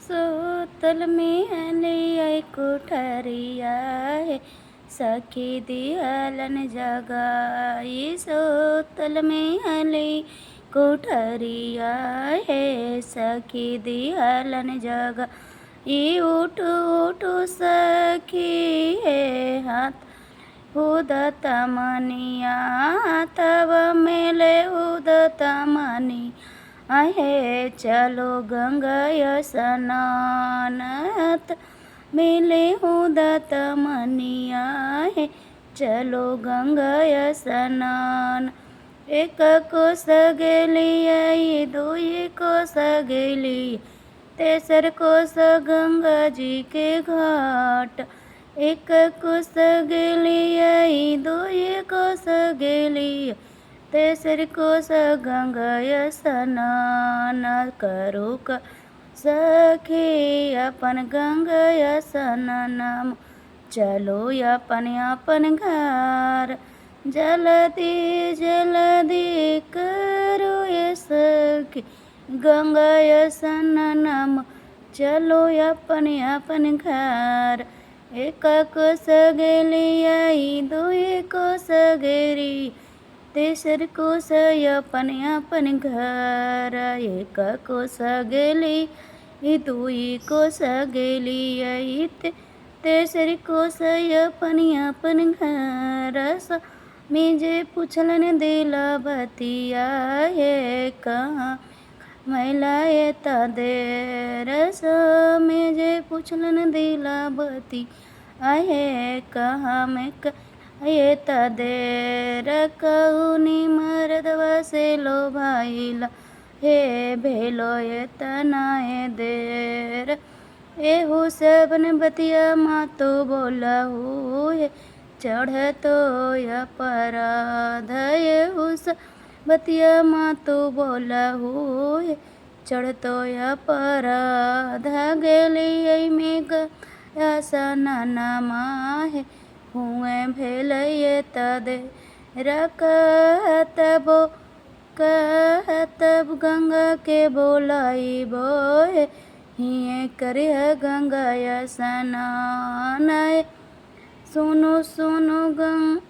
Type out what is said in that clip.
सोतल में ले कोठरिया है, सखी दिहलन जगाई। सोतल में ले कोठरिया है, सखी दिहलन जगा। उठ उठ सखी है, हाथ उदत मनिया तब मेले उदत मनी आहे। चलो गंगा स्नानत मिले उदत मनिया है। चलो गंगा स्नान। एक कोस गेलिए, दुई कोस गेलिए, तेसर कोस गंगा जी के घाट। एक कोस गेलिए, दुई कोस गेलिए, तेसर कोस गंगा स्नान। करो क सखी अपन गंगा स्नान। चलो अपन अपन घर, जल्दी जल्दी करो ये सखी गंगा स्नान। चलो अपन अपन घर। एक कोस गेलिए, दुई कोस गेली, तेसर कोस अपन अपन घर। एक कोस गेली, दुई कोस गेली, तेसर कोस अपन अपन घर। मुझे पूछलन दिला बतिया है, कहाँ मैला ये देर। मुझे पूछलन दिला बती आहे, कहाँ मैं ये देर। कौनी मरदवा से लो भाईला हे, भेलो ये तनाए देर। एहू सबन बतिया माँ तो बोला हुए, चढ़ तो अपराध। एहू सब बतिया माँ तो बोला हुए, चढ़ तो अपराध। गेली में गया सनाना माहे, हुए भेल ये तदे रकतबो। कहतब गंगा के बोलाई बोए, हिए करे गंगा स्नान। सुनो सुनो गंगा